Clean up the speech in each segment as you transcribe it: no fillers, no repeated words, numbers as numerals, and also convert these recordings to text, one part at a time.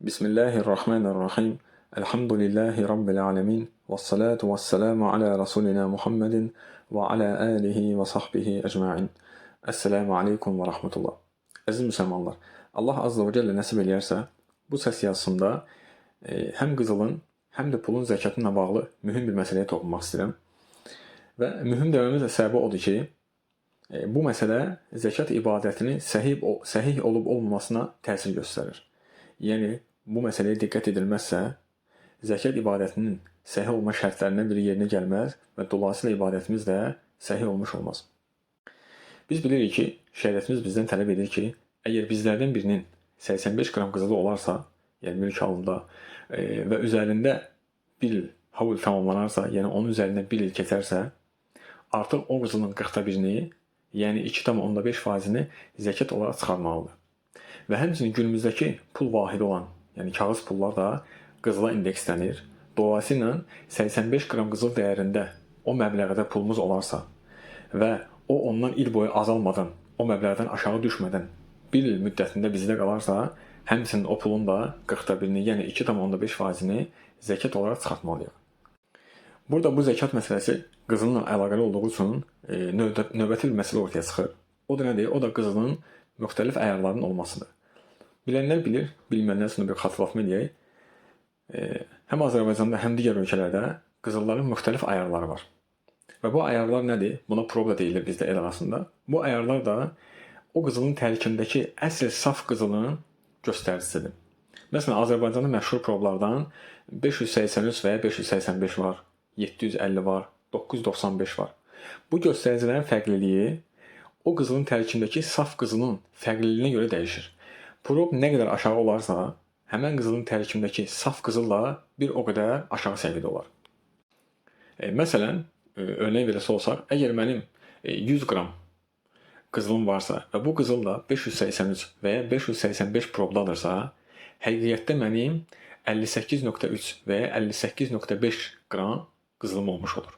Bismillahirrahmanirrahim. Elhamdülillahi Rabbil alemin. Vessalatu vesselamu ala Rasulina Muhammedin ve ala alihi ve sahbihi ecma'in. Esselamu aleykum ve rahmetullah. Əziz müsəlmanlar, Allah Azze ve Celle nəsib eləyərsə, bu səs yazısında həm qızılın, həm də pulun zəkatına bağlı mühüm bir məsələyə toxunmaq istəyirəm. Və mühüm deməmizin səbəbi odur ki, bu məsələ zəkat ibadətinin səhih olub olmamasına təsir göstərir. Yəni, bu məsələyə diqqət edilməzsə, zəkat ibadətinin səhih olma şərtlərindən biri yerinə gəlməz və dolayısıyla ibadətimiz də səhih olmuş olmaz. Biz bilirik ki, şəriətimiz bizdən tələb edir ki, əgər bizlərdən birinin 85 qram qızılı olarsa, yəni mülk halında və üzərində bir il havul tamamlanarsa, yəni onun üzərində bir il keçərsə, artıq o qızılın 40'da birini, yəni 2,5%-ni zəkat olaraq çıxarmalıdır. Və həmçinin günümüzdəki pul vahidi olan, yəni kağız pullar da qızıla indekslənir. Dolayısıyla 85 qram qızıl dəyərində o məbləğdə pulumuz olarsa və o ondan il boyu azalmadan, o məbləğdən aşağı düşmədən bir il müddətində bizdə qalarsa, həmçinin o pulun da 40'da birini, yəni 2,5%-ni zəkat olaraq çıxartmalıyıq. Burada bu zəkat məsələsi qızılla əlaqəli olduğu üçün növbəti bir məsələ ortaya çıxır. O da nədir? O da qızılın müxtəlif əyarlarının olmasıdır. Bilənlər bilir, bilməyənlər üçün bir xatırlatma eləyək. Həm Azərbaycanda, həm digər ölkələrdə qızılların müxtəlif əyarları var. Və bu əyarlar nədir? Buna prob da deyilir bizdə el arasında. Bu əyarlar da o qızılın tərkibindəki əsl saf qızılın göstəricisidir. Məsələn, Azərbaycanda məşhur problardan 583 və ya 585 var, 750 var, 995 var. Bu göstəricilərin fərqliliyi o qızılın tərkibindəki saf qızılın fərqliliyinə görə dəyişir. Prob nə qədər aşağı olarsa, həmən qızılın tərkibindəki saf qızılla bir o qədər aşağı səviyyədə olar. Məsələn, örnək verəsi olsaq, əgər mənim 100 qram qızılım varsa və bu qızıl da 583 və ya 585 probladırsa, həqiqətdə mənim 58,3 və ya 58,5 qram qızılım olmuş olur.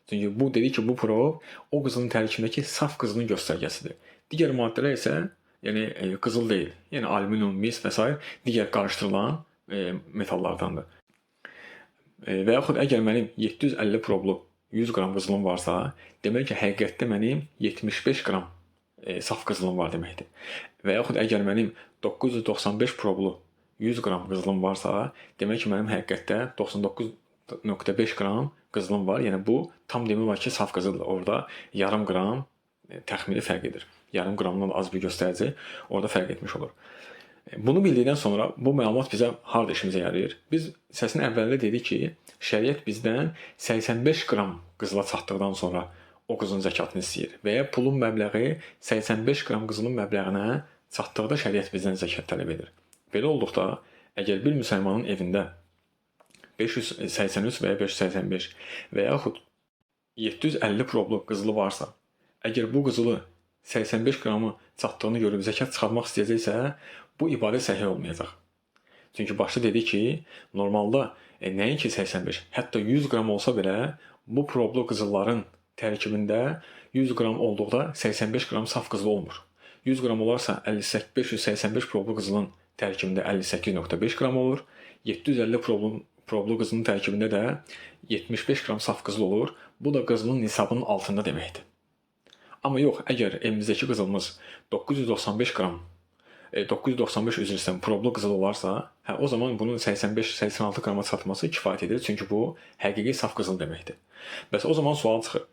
Çünki bu dedi ki, bu prob o qızılın tərkibindəki saf qızılın göstərgəsidir. Digər maddələr isə yəni qızıl deyil. Yəni alüminium, mis və s. digər qarışdırılan metallardandır. Və yaxud əgər mənim 750 problu 100 qram qızılım varsa, demək ki, həqiqətdə mənim 75 qram saf qızılım var deməkdir. Və yaxud əgər mənim 995 problu 100 qram qızılım varsa, demək ki, mənim həqiqətdə 99,5 qram qızılım var. Yəni bu tam demək var ki, saf qızıldır. Orada yarım qram təxmini fərq edir. Yarım qramdan az bir göstərici orada fərq etmiş olur. Bunu bildikdən sonra bu məlumat bizə harda işimizə yarayır? Biz səsin əvvəlində dedik ki, şəriət bizdən 85 qram qızıla çatdıqdan sonra o qızılın zəkatını istəyir. Və ya pulun məbləği 85 qram qızılın məbləğinə çatdıqda şəriət bizdən zəkat tələb edir. Belə olduqda, əgər bir müsəlmanın evində 583 və ya 585 və yaxud 750 problu qızılı varsa, əgər bu qızılı 85 qramı çatdığını görüb zəkat çıxarmaq istəyəcəksə, bu ibadət səhih olmayacaq. Çünki başda dedik ki, normalda nəinki 85, hətta 100 qram olsa belə, bu problu qızılların tərkibində 100 qram olduqda 85 qram saf qızıl olmur. 100 qram olarsa 585 problu qızılın tərkibində 58,5 qram olur. 750 problu qızılın tərkibində də 75 qram saf qızıl olur. Bu da qızılın nisabının altında deməkdir. Amma yox, əgər evimizdəki qızılımız 995 qram, 995 üzr istəyirəm, problu qızıl olarsa, o zaman bunun 85-86 qrama çatması kifayət edir. Çünki bu həqiqi saf qızıl deməkdir. Bəs o zaman sual çıxır.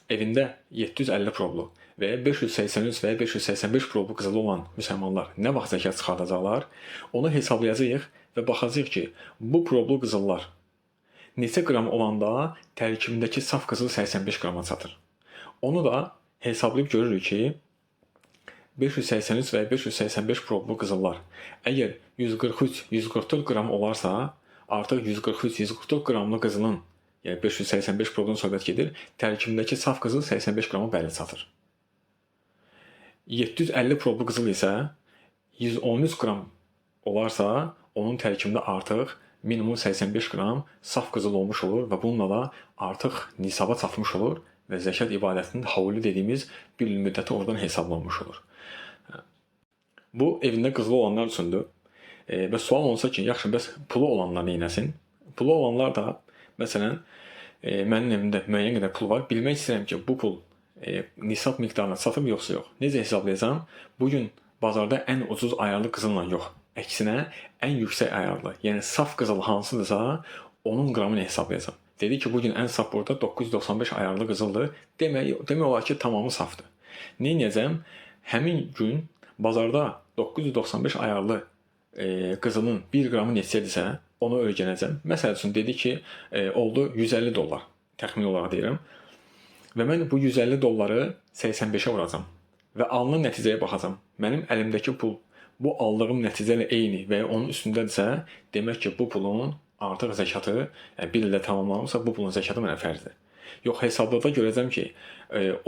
Evində 750 problu və ya 583 və ya 585 problu qızılı olan müsəlmanlar nə vaxt zəkat çıxardacaqlar? Onu hesablayacağıq və baxacağıq ki, bu problu qızıllar neçə qram olanda tərkibindəki saf qızıl 85 qrama çatır. Onu da hesablayıb görürük ki, 583 və 585 problu qızıllar əgər 143-144 qram olarsa, artıq 143-144 qramlı qızılın, yəni 585 probdan söhbət gedir, tərkibindəki saf qızıl 85 qramı bəli çatır. 750 problu qızıl isə 113 qram olarsa, onun tərkibində artıq minimum 85 qram saf qızıl olmuş olur və bununla da artıq nisaba çatmış olur və zəkat ibadətinin havuli dediyimiz bir il müddəti oradan hesablanmış olur. Bu, evində qızılı olanlar üçündür. Və sual olsa ki, yaxşı, bəs pulu olanlar neynəsin? Pulu olanlar da, məsələn, mənim evimdə müəyyən qədər pul var. Bilmək istəyirəm ki, bu pul nisab miqdarına çatıb yoxsa yox. Necə hesablayacağam? Bugün bazarda ən ucuz ayarlı qızılla yox. Əksinə, ən yüksək ayarlı, yəni saf qızıl hansıdırsa, onun qramını hesablayacağam. Dedi ki, bugün ən saf burada 995 ayarlı qızıldır. Demək olar ki, tamamı safdır. Neynəyəcəm? Həmin gün bazarda 995 ayarlı qızılın 1 qramı neçədirsə, onu öyrənəcəm. Məsəl üçün dedi ki, oldu 150 dollar, təxmin olaraq deyirəm. Və mən bu 150 dolları 85'e vuracam və alınan nəticəyə baxacam. Mənim əlimdəki pul bu aldığım nəticə ilə eyni və ya onun üstündədirsə, demək ki, bu pulun artıq zəkatı 1 ildə tamamlanmışsa, bu pulun zəkatı mənə fərzdir. Yox, hesablarda görəcəm ki,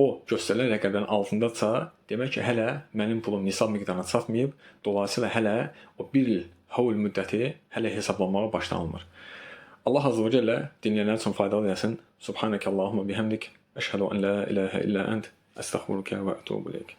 o göstərilən rəqəmdən altındadsa, demək ki, hələ mənim pulum nisab miqdarına çatmayıb, dolayısıyla hələ o 1 il havl müddəti hələ hesablanmağa başlanılmır. Allah azze və cəllə dinləyənlər üçün faydalı eləsin. Subhanəkəllahumma bihamdik. Əşhədu an la ilahə illə ənt. Əstəğfiruka və ətubu ileyk.